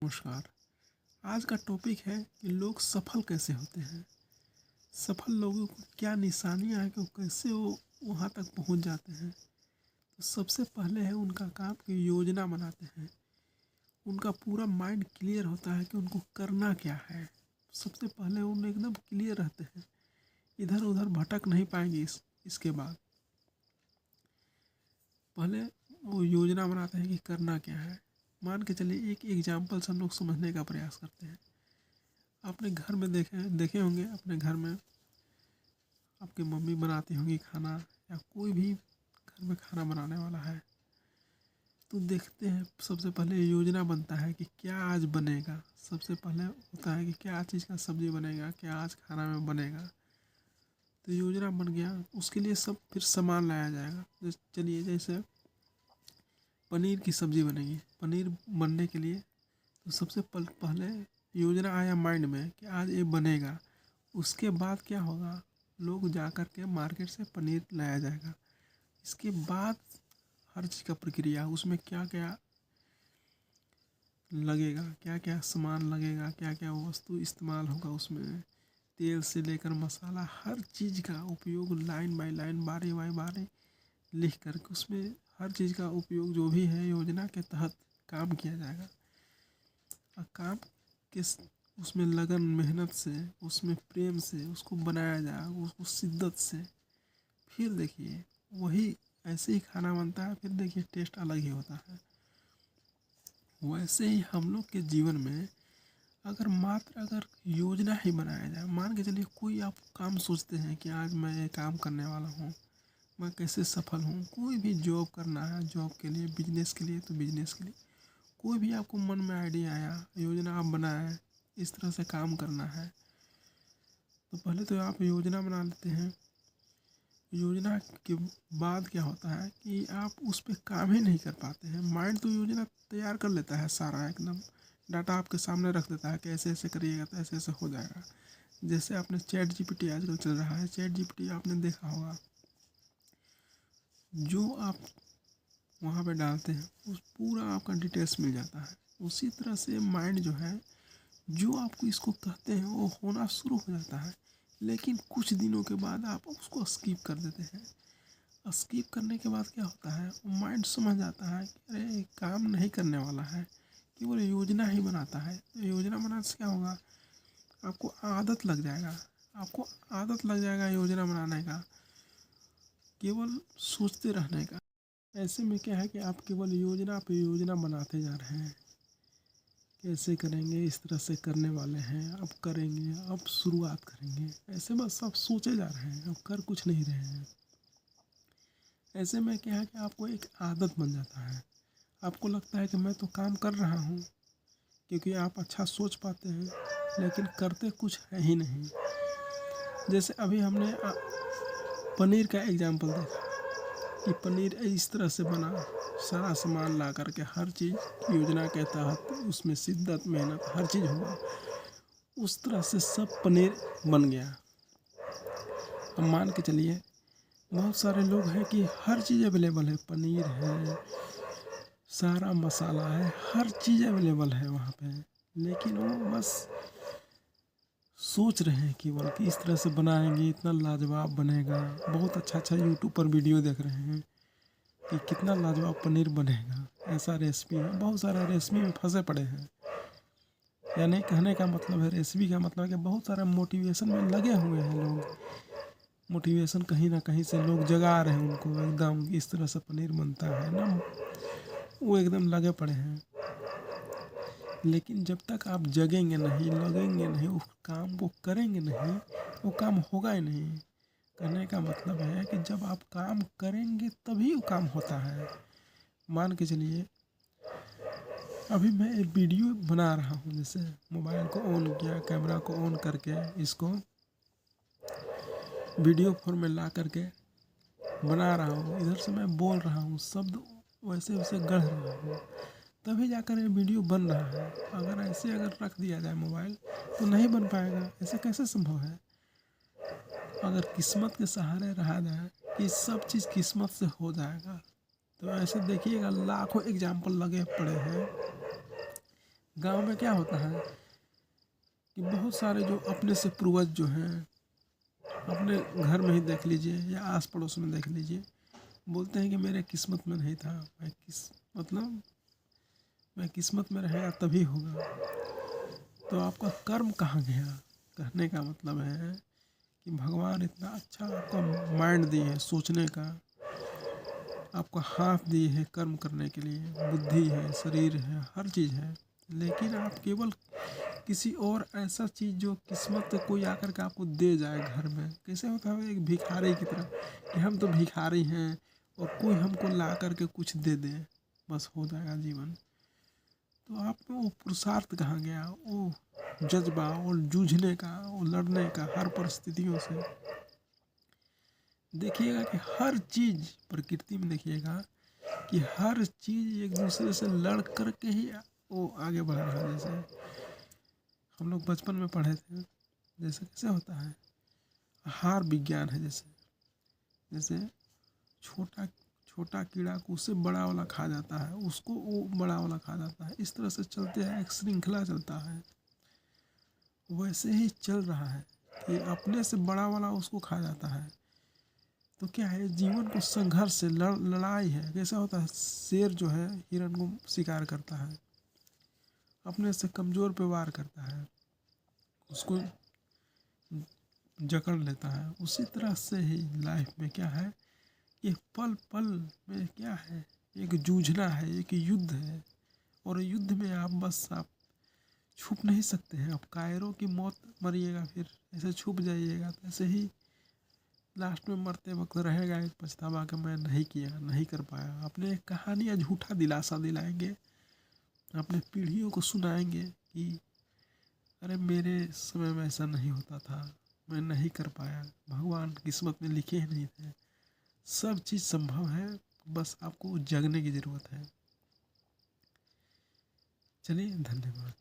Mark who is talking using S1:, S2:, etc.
S1: नमस्कार। आज का टॉपिक है कि लोग सफल कैसे होते हैं। सफल लोगों को क्या निशानियां हैं कि वो कैसे वहाँ तक पहुँच जाते हैं। तो सबसे पहले है उनका काम की योजना बनाते हैं। उनका पूरा माइंड क्लियर होता है कि उनको करना क्या है। सबसे पहले उन एकदम क्लियर रहते हैं, इधर उधर भटक नहीं पाएंगे। इसके बाद पहले वो योजना बनाते हैं कि करना क्या है। मान के चलिए एक एग्जाम्पल से हम लोग समझने का प्रयास करते हैं। आपने घर में देखे होंगे, अपने घर में आपकी मम्मी बनाती होंगी खाना, या कोई भी घर में खाना बनाने वाला है तो देखते हैं सबसे पहले योजना बनता है कि क्या आज बनेगा। सबसे पहले होता है कि क्या चीज़ का सब्ज़ी बनेगा, क्या आज खाना में बनेगा। तो योजना बन गया, उसके लिए सब फिर सामान लाया जाएगा। चलिए जैसे पनीर की सब्ज़ी बनेगी, पनीर बनने के लिए तो सबसे पहले योजना आया माइंड में कि आज ये बनेगा। उसके बाद क्या होगा, लोग जा कर के मार्केट से पनीर लाया जाएगा। इसके बाद हर चीज़ का प्रक्रिया, उसमें क्या क्या लगेगा, क्या क्या सामान लगेगा, क्या क्या वस्तु इस्तेमाल होगा, उसमें तेल से लेकर मसाला हर चीज़ का उपयोग लाइन बाय लाइन, बारी बाय बारी लिख करके उसमें हर चीज़ का उपयोग जो भी है योजना के तहत काम किया जाएगा। और काम के उसमें लगन मेहनत से, उसमें प्रेम से उसको बनाया जाएगा, उसको शिद्दत से। फिर देखिए वही ऐसे ही खाना बनता है, फिर देखिए टेस्ट अलग ही होता है। वैसे ही हम लोग के जीवन में अगर योजना ही बनाया जाए, मान के चलिए कोई आप काम सोचते हैं कि आज मैं ये काम करने वाला हूँ, मैं कैसे सफल हूँ। कोई भी जॉब करना है, जॉब के लिए, बिजनेस के लिए तो बिजनेस के लिए, कोई भी आपको मन में आइडिया आया, योजना आप बनाए, इस तरह से काम करना है, तो पहले तो आप योजना बना लेते हैं। योजना के बाद क्या होता है कि आप उस पर काम ही नहीं कर पाते हैं। माइंड तो योजना तैयार कर लेता है, सारा एकदम डाटा आपके सामने रख देता है कि ऐसे ऐसे करिएगा तो ऐसे ऐसे हो जाएगा। जैसे आपने चैट जीपीटी आजकल चल रहा है, चैट जीपीटी आपने देखा होगा, जो आप वहाँ पे डालते हैं उस पूरा आपका डिटेल्स मिल जाता है। उसी तरह से माइंड जो है, जो आपको इसको कहते हैं वो होना शुरू हो जाता है। लेकिन कुछ दिनों के बाद आप उसको स्किप कर देते हैं। स्किप करने के बाद क्या होता है, माइंड समझ जाता है कि अरे काम नहीं करने वाला है, केवल योजना ही बनाता है। तो योजना बनाने से क्या होगा, आपको आदत लग जाएगा, आपको आदत लग जाएगा योजना बनाने का, केवल सोचते रहने का। ऐसे में क्या है कि आप केवल योजना पे योजना बनाते जा रहे हैं। कैसे करेंगे, इस तरह से करने वाले हैं, अब करेंगे, अब शुरुआत करेंगे, ऐसे बस आप सोचे जा रहे हैं, अब कर कुछ नहीं रहे हैं। ऐसे में क्या है कि आपको एक आदत बन जाता है। आपको लगता है कि मैं तो काम कर रहा हूँ, क्योंकि आप अच्छा सोच पाते हैं, लेकिन करते कुछ है ही नहीं। जैसे अभी हमने पनीर का एग्जाम्पल देखा कि पनीर इस तरह से बना, सारा सामान ला करके हर चीज़ योजना के तहत उसमें शिद्दत मेहनत हर चीज़ हुआ, उस तरह से सब पनीर बन गया। अब मान के चलिए बहुत सारे लोग हैं कि हर चीज़ अवेलेबल है, पनीर है, सारा मसाला है, हर चीज़ अवेलेबल है वहाँ पे, लेकिन वो बस सोच रहे हैं केवल कि इस तरह से बनाएंगे इतना लाजवाब बनेगा। बहुत अच्छा अच्छा यूट्यूब पर वीडियो देख रहे हैं कि कितना लाजवाब पनीर बनेगा, ऐसा रेसिपी है। बहुत सारा रेसिपी में फंसे पड़े हैं। यानी कहने का मतलब है, रेसिपी का मतलब है कि बहुत सारा मोटिवेशन में लगे हुए हैं लोग। मोटिवेशन कहीं ना कहीं से लोग जगा रहे हैं उनको, एकदम इस तरह से पनीर बनता है ना, वो एकदम लगे पड़े हैं। लेकिन जब तक आप जगेंगे नहीं, लगेंगे नहीं, उस काम को करेंगे नहीं, वो काम होगा ही नहीं। कहने का मतलब है कि जब आप काम करेंगे तभी वो काम होता है। मान के चलिए अभी मैं एक वीडियो बना रहा हूँ, जैसे मोबाइल को ऑन किया, कैमरा को ऑन करके इसको वीडियो फॉर्म में ला करके बना रहा हूँ, इधर से मैं बोल रहा हूँ, शब्द वैसे वैसे गढ़ रहा हूँ, तभी जाकर ये वीडियो बन रहा है। अगर रख दिया जाए मोबाइल तो नहीं बन पाएगा। ऐसे कैसे संभव है। अगर किस्मत के सहारे रहा जाए कि सब चीज़ किस्मत से हो जाएगा, तो ऐसे देखिएगा लाखों एग्जाम्पल लगे पड़े हैं गांव में क्या होता है कि बहुत सारे जो अपने से पूर्वज जो हैं, अपने घर में ही देख लीजिए या आस पड़ोस में देख लीजिए, बोलते हैं कि मेरे किस्मत में नहीं था, मतलब मैं किस्मत में रहेगा तभी होगा। तो आपका कर्म कहाँ गया? कहने का मतलब है कि भगवान इतना अच्छा आपका माइंड दिए है सोचने का, आपका हाथ दिए है कर्म करने के लिए, बुद्धि है, शरीर है, हर चीज़ है, लेकिन आप केवल किसी और ऐसा चीज़ जो किस्मत कोई आकर के आपको दे जाए घर में, कैसे होता है एक भिखारी की तरह कि हम तो भिखारी हैं और कोई हमको ला करके कुछ दे दे, बस हो जाएगा जीवन। तो आप में वो पुरुषार्थ कहाँ गया, वो जज्बा, वो जूझने का, वो लड़ने का हर परिस्थितियों से। देखिएगा कि हर चीज़ प्रकृति में, देखिएगा कि हर चीज़ एक दूसरे से लड़ करके ही वो आगे बढ़ रहा है। जैसे हम लोग बचपन में पढ़े थे, जैसे कैसे होता है आहार विज्ञान है, जैसे जैसे छोटा छोटा कीड़ा को उससे बड़ा वाला खा जाता है, उसको वो बड़ा वाला खा जाता है, इस तरह से चलते हैं, एक श्रृंखला चलता है। वैसे ही चल रहा है कि अपने से बड़ा वाला उसको खा जाता है। तो क्या है, जीवन को संघर्ष से लड़ाई है। कैसा होता है, शेर जो है हिरण को शिकार करता है, अपने से कमज़ोर पे वार करता है, उसको जकड़ लेता है। उसी तरह से ही लाइफ में क्या है, ये पल पल में क्या है, एक जूझना है, एक युद्ध है। और युद्ध में आप छुप नहीं सकते हैं। आप कायरों की मौत मरिएगा, फिर ऐसे छुप जाइएगा, तो ऐसे ही लास्ट में मरते वक्त रहेगा एक पछतावा कि मैं नहीं किया, नहीं कर पाया। अपने एक कहानी या झूठा दिलासा दिलाएंगे, अपने पीढ़ियों को सुनाएंगे कि अरे मेरे समय में ऐसा नहीं होता था, मैं नहीं कर पाया, भगवान किस्मत में लिखे ही नहीं थे। सब चीज़ संभव है, बस आपको जगने की ज़रूरत है। चलिए, धन्यवाद।